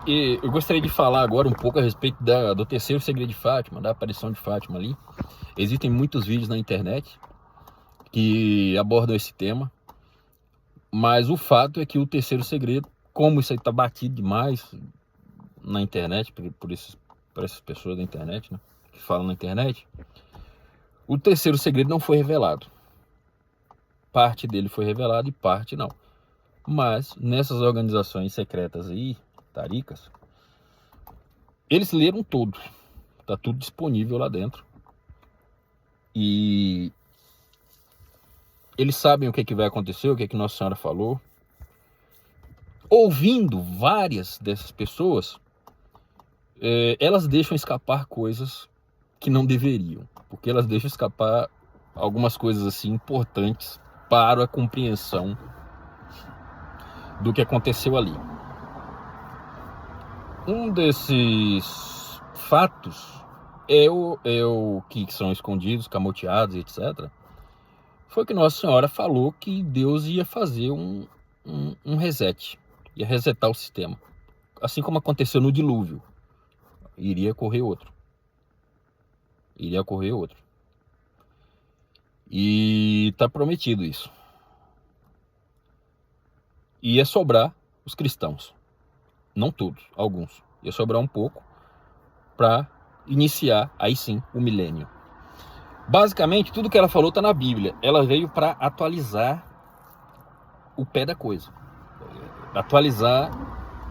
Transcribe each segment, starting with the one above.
E eu gostaria de falar agora um pouco a respeito do terceiro segredo de Fátima, da aparição de Fátima ali. Existem muitos vídeos na internet que abordam esse tema, mas o fato é que o terceiro segredo, como isso aí está batido demais na internet, por essas pessoas da internet, né, que falam na internet, o terceiro segredo não foi revelado. Parte dele foi revelado e parte não. Mas nessas organizações secretas aí, taricas, eles leram tudo. Tá tudo disponível lá dentro. E eles sabem o que vai acontecer, o que Nossa Senhora falou. Ouvindo várias dessas pessoas, elas deixam escapar coisas que não deveriam. Porque elas deixam escapar algumas coisas assim importantes para a compreensão do que aconteceu ali. Um desses fatos é o que são escondidos, camoteados, etc. Foi que Nossa Senhora falou que Deus ia fazer um reset, ia resetar o sistema. Assim como aconteceu no dilúvio, iria ocorrer outro. Iria ocorrer outro. E está prometido isso. Ia sobrar os cristãos. Não todos, alguns. Ia sobrar um pouco para iniciar, aí sim, o milênio. Basicamente, tudo que ela falou está na Bíblia. Ela veio para atualizar o pé da coisa. Atualizar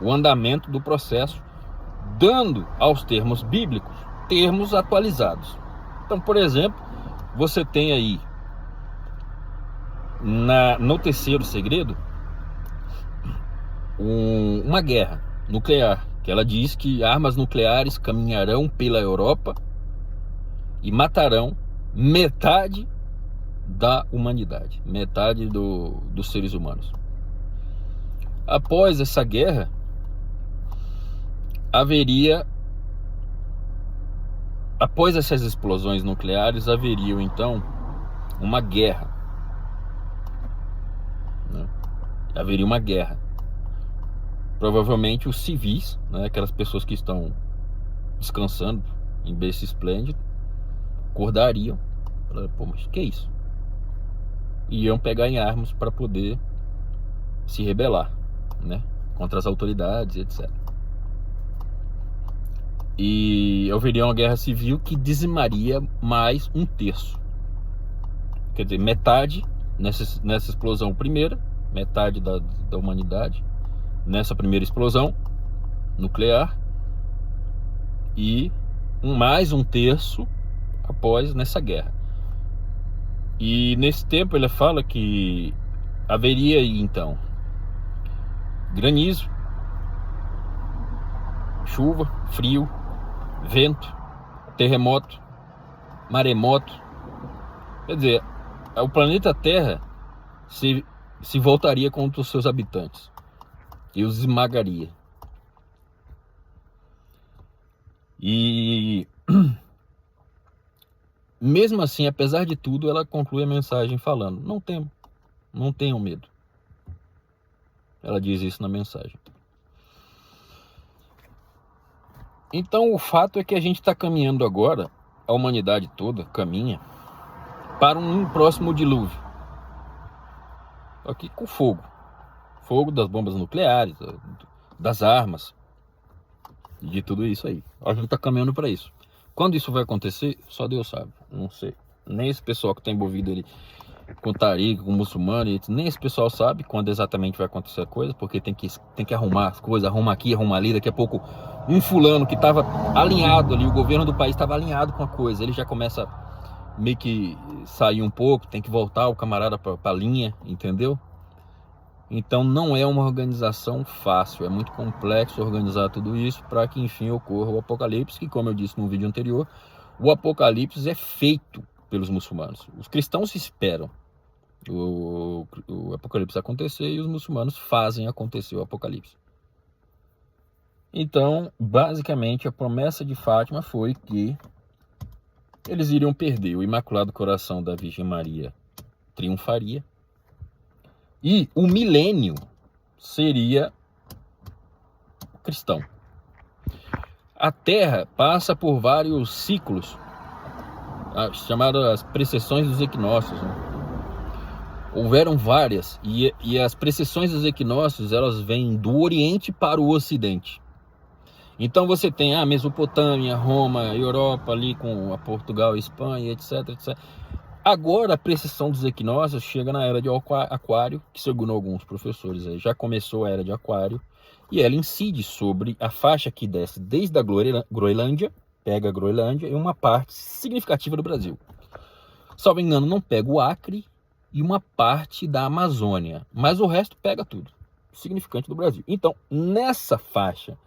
o andamento do processo, dando aos termos bíblicos termos atualizados. Então, por exemplo, você tem aí no terceiro segredo uma guerra nuclear, que ela diz que armas nucleares caminharão pela Europa e matarão metade da humanidade, metade dos seres humanos. Após essa guerra, após essas explosões nucleares, haveria então uma guerra, né? Haveria uma guerra. Provavelmente os civis, né, aquelas pessoas que estão descansando em berço esplêndido, acordariam, pô, mas que é isso? E iam pegar em armas para poder se rebelar, né, contra as autoridades, etc. E haveria uma guerra civil que dizimaria mais um terço. Quer dizer, metade nessa explosão primeira, metade da humanidade, nessa primeira explosão nuclear, e mais um terço após nessa guerra. E nesse tempo ele fala que haveria então granizo, chuva, frio, vento, terremoto, maremoto. Quer dizer, o planeta Terra se voltaria contra os seus habitantes e os esmagaria. E mesmo assim, apesar de tudo, ela conclui a mensagem falando: não tenham medo. Ela diz isso na mensagem. Então o fato é que a gente está caminhando agora, a humanidade toda caminha para um próximo dilúvio. Aqui com fogo. Fogo das bombas nucleares, das armas, de tudo isso aí. A gente está caminhando para isso. Quando isso vai acontecer, só Deus sabe. Não sei. Nem esse pessoal que está envolvido ali com tarica, com muçulmano, nem esse pessoal sabe quando exatamente vai acontecer a coisa, porque tem que arrumar as coisas, arruma aqui, arruma ali. Daqui a pouco um fulano que estava alinhado ali, o governo do país estava alinhado com a coisa, ele já começa meio que sair um pouco, tem que voltar o camarada para a linha, entendeu? Então não é uma organização fácil, é muito complexo organizar tudo isso para que enfim ocorra o apocalipse, que, como eu disse no vídeo anterior, o apocalipse é feito pelos muçulmanos. Os cristãos esperam o apocalipse acontecer e os muçulmanos fazem acontecer o apocalipse. Então, basicamente, a promessa de Fátima foi que eles iriam perder, o Imaculado Coração da Virgem Maria triunfaria e o milênio seria cristão. A Terra passa por vários ciclos, chamadas precessões dos equinócios, né? Houveram várias, e as precessões dos equinócios, elas vêm do Oriente para o Ocidente. Então você tem a Mesopotâmia, Roma, Europa ali com a Portugal, Espanha, etc, etc. Agora a precessão dos equinócios chega na era de Aquário, que segundo alguns professores aí, já começou a era de Aquário, e ela incide sobre a faixa que desce desde a Groenlândia, pega a Groenlândia e uma parte significativa do Brasil. Salvo engano, não pega o Acre e uma parte da Amazônia, mas o resto pega tudo, significante do Brasil. Então, nessa faixa,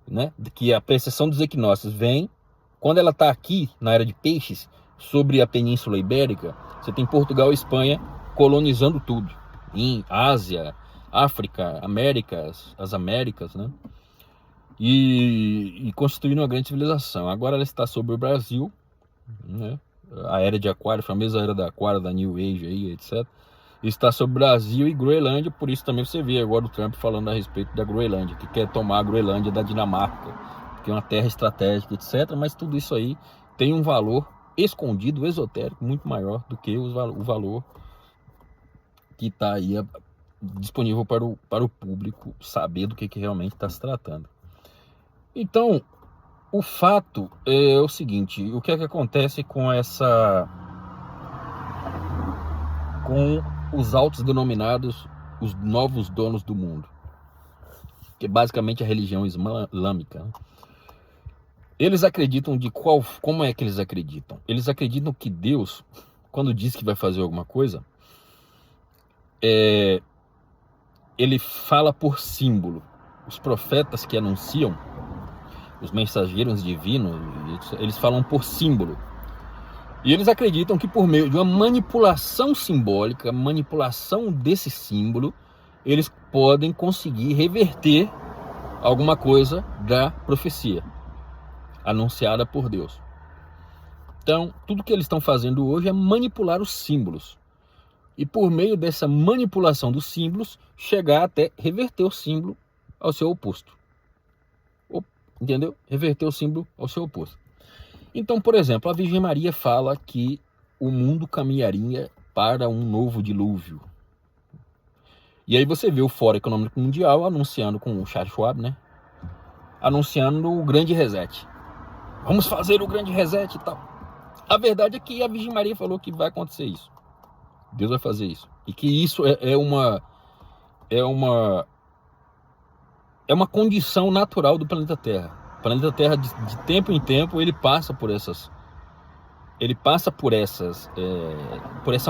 né, que a precessão dos equinócios vem, quando ela está aqui na era de Peixes, sobre a Península Ibérica, você tem Portugal e Espanha colonizando tudo, em Ásia, África, Américas, as Américas, né? E constituindo uma grande civilização. Agora ela está sobre o Brasil, né? A era de Aquário, a famosa era da Aquário, da New Age aí, etc. Está sobre o Brasil e Groenlândia, por isso também você vê agora o Trump falando a respeito da Groenlândia, que quer tomar a Groenlândia da Dinamarca, que é uma terra estratégica, etc. Mas tudo isso aí tem um valor escondido, esotérico, muito maior do que o valor que está aí disponível para o público saber do que realmente está se tratando. Então, o fato é o seguinte: o que é que acontece com com os autos denominados os novos donos do mundo, que é basicamente a religião islâmica, né? Eles acreditam como é que eles acreditam? Eles acreditam que Deus, quando diz que vai fazer alguma coisa, ele fala por símbolo. Os profetas que anunciam, os mensageiros divinos, eles falam por símbolo. E eles acreditam que por meio de uma manipulação simbólica, manipulação desse símbolo, eles podem conseguir reverter alguma coisa da profecia anunciada por Deus. Então, tudo que eles estão fazendo hoje é manipular os símbolos. E por meio dessa manipulação dos símbolos, chegar até reverter o símbolo ao seu oposto. Entendeu? Reverter o símbolo ao seu oposto. Então, por exemplo, a Virgem Maria fala que o mundo caminharia para um novo dilúvio. E aí você vê o Fórum Econômico Mundial anunciando com o Charles Schwab, né? Anunciando o grande reset. Vamos fazer o grande reset e tal. A verdade é que a Virgem Maria falou que vai acontecer isso. Deus vai fazer isso. E que isso é uma condição natural do planeta Terra. O planeta Terra, de tempo em tempo, ele passa por essa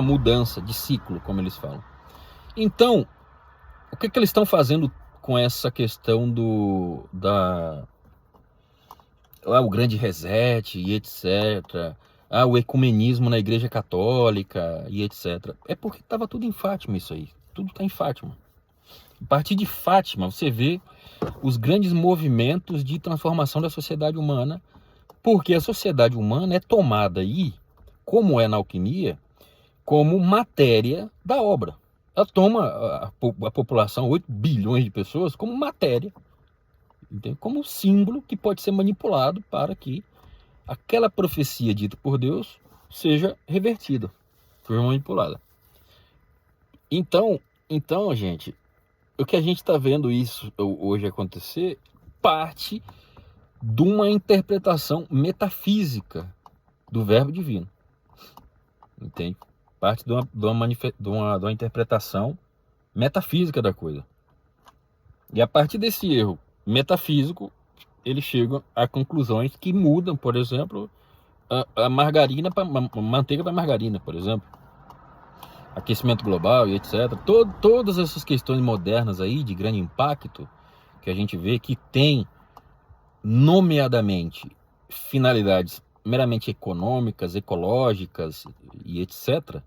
mudança de ciclo, como eles falam. Então, o que eles estão fazendo com essa questão o grande reset e etc., o ecumenismo na Igreja Católica e etc. É porque estava tudo em Fátima isso aí. Tudo está em Fátima. A partir de Fátima, você vê os grandes movimentos de transformação da sociedade humana, porque a sociedade humana é tomada aí, como é na alquimia, como matéria da obra. Ela toma a população, 8 bilhões de pessoas, como matéria, entende? Como símbolo que pode ser manipulado para que aquela profecia dita por Deus seja revertida, seja manipulada. Então, gente, o que a gente está vendo isso hoje acontecer parte de uma interpretação metafísica do verbo divino, entende? Parte de uma interpretação metafísica da coisa. E a partir desse erro metafísico, eles chegam a conclusões que mudam, por exemplo, a margarina para manteiga para margarina, por exemplo. Aquecimento global e etc. Todas essas questões modernas aí de grande impacto que a gente vê que tem, nomeadamente, finalidades meramente econômicas, ecológicas e etc.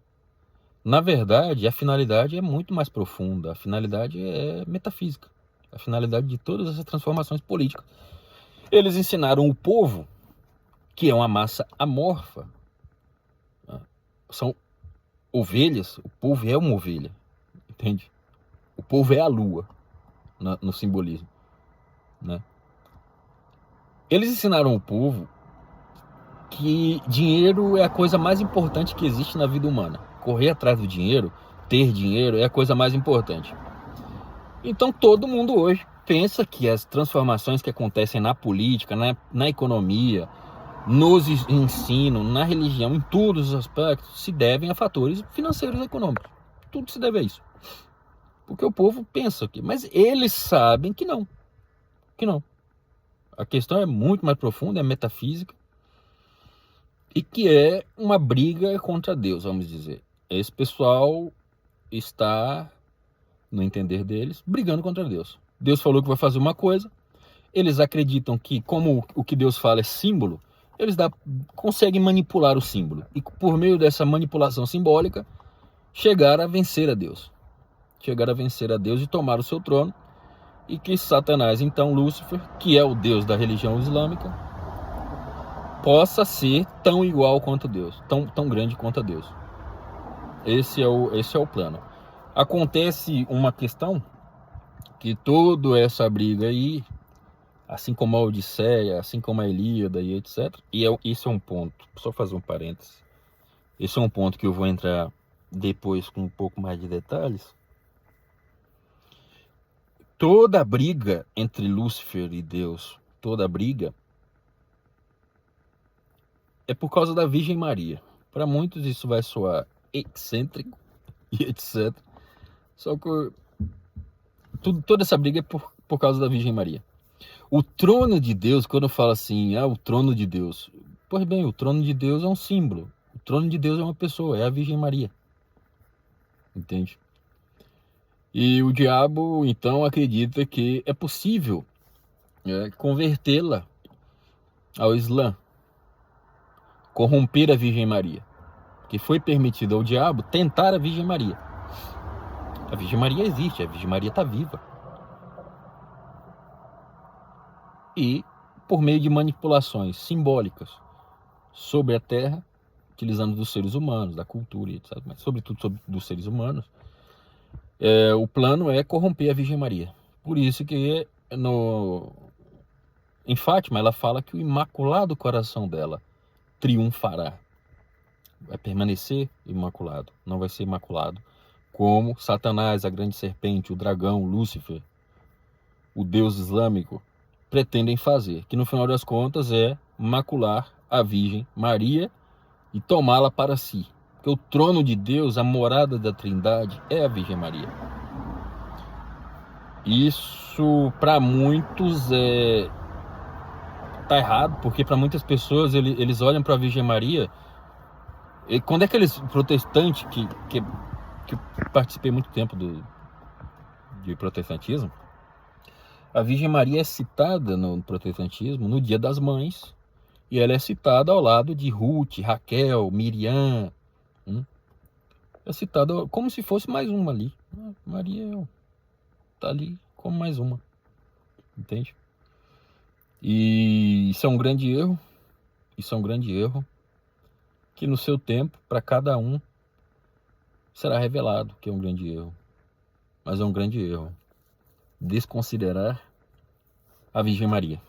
Na verdade, a finalidade é muito mais profunda. A finalidade é metafísica. A finalidade de todas essas transformações políticas. Eles ensinaram o povo, que é uma massa amorfa, são ovelhas, o povo é uma ovelha, entende? O povo é a lua no simbolismo. né? Eles ensinaram o povo que dinheiro é a coisa mais importante que existe na vida humana. Correr atrás do dinheiro, ter dinheiro é a coisa mais importante. Então todo mundo hoje pensa que as transformações que acontecem na política, na economia, nos ensino, na religião, em todos os aspectos, se devem a fatores financeiros e econômicos. Tudo se deve a isso. Porque o povo pensa que, mas eles sabem que não. Que não. A questão é muito mais profunda, é metafísica, e que é uma briga contra Deus, vamos dizer. Esse pessoal está, no entender deles, brigando contra Deus. Deus falou que vai fazer uma coisa, eles acreditam que, como o que Deus fala é símbolo, eles conseguem manipular o símbolo. E por meio dessa manipulação simbólica, chegar a vencer a Deus. Chegar a vencer a Deus e tomar o seu trono. E que Satanás, então Lúcifer, que é o Deus da religião islâmica, possa ser tão igual quanto Deus, tão grande quanto a Deus. Esse é o plano. Acontece uma questão que toda essa briga aí, assim como a Odisseia, assim como a Ilíada e etc. E esse é um ponto, só fazer um parênteses. Esse é um ponto que eu vou entrar depois com um pouco mais de detalhes. Toda a briga entre Lúcifer e Deus, toda a briga, é por causa da Virgem Maria. Para muitos isso vai soar excêntrico e etc. Só que toda essa briga é por causa da Virgem Maria. O trono de Deus, quando eu falo assim, o trono de Deus, pois bem, o trono de Deus é um símbolo. O trono de Deus é uma pessoa, é a Virgem Maria. Entende? E o diabo, então, acredita que é possível convertê-la ao Islã, corromper a Virgem Maria, que foi permitido ao diabo tentar a Virgem Maria. A Virgem Maria existe, a Virgem Maria está viva. E, por meio de manipulações simbólicas sobre a Terra, utilizando dos seres humanos, da cultura, etc., mas sobretudo dos seres humanos, o plano é corromper a Virgem Maria. Por isso que em Fátima ela fala que o Imaculado Coração dela triunfará. Vai permanecer imaculado, não vai ser imaculado como Satanás, a grande serpente, o dragão, Lúcifer, o Deus islâmico, pretendem fazer, que no final das contas é macular a Virgem Maria e tomá-la para si. Porque o trono de Deus, a morada da Trindade, é a Virgem Maria. Isso, para muitos, tá errado, porque para muitas pessoas eles olham para a Virgem Maria. E quando é aqueles protestantes que eu participei muito tempo de protestantismo, a Virgem Maria é citada no protestantismo no Dia das Mães, e ela é citada ao lado de Ruth, Raquel, Miriam. É citada como se fosse mais uma ali. Maria tá ali como mais uma. Entende? E isso é um grande erro. Isso é um grande erro que no seu tempo, para cada um, será revelado que é um grande erro. Mas é um grande erro desconsiderar a Virgem Maria.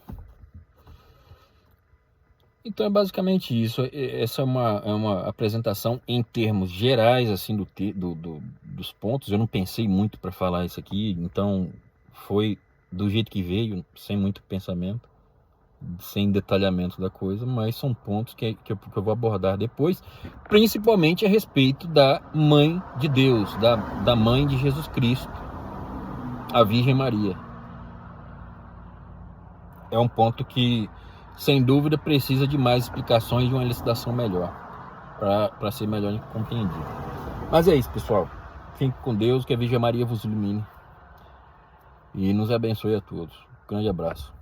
Então é basicamente isso. Essa é uma apresentação em termos gerais assim dos pontos. Eu não pensei muito para falar isso aqui, então foi do jeito que veio, sem muito pensamento, sem detalhamento da coisa, mas são pontos que eu vou abordar depois, principalmente a respeito da Mãe de Deus, da Mãe de Jesus Cristo, a Virgem Maria. É um ponto que, sem dúvida, precisa de mais explicações, de uma elucidação melhor, para ser melhor compreendido. Mas é isso, pessoal. Fique com Deus, que a Virgem Maria vos ilumine e nos abençoe a todos. Um grande abraço.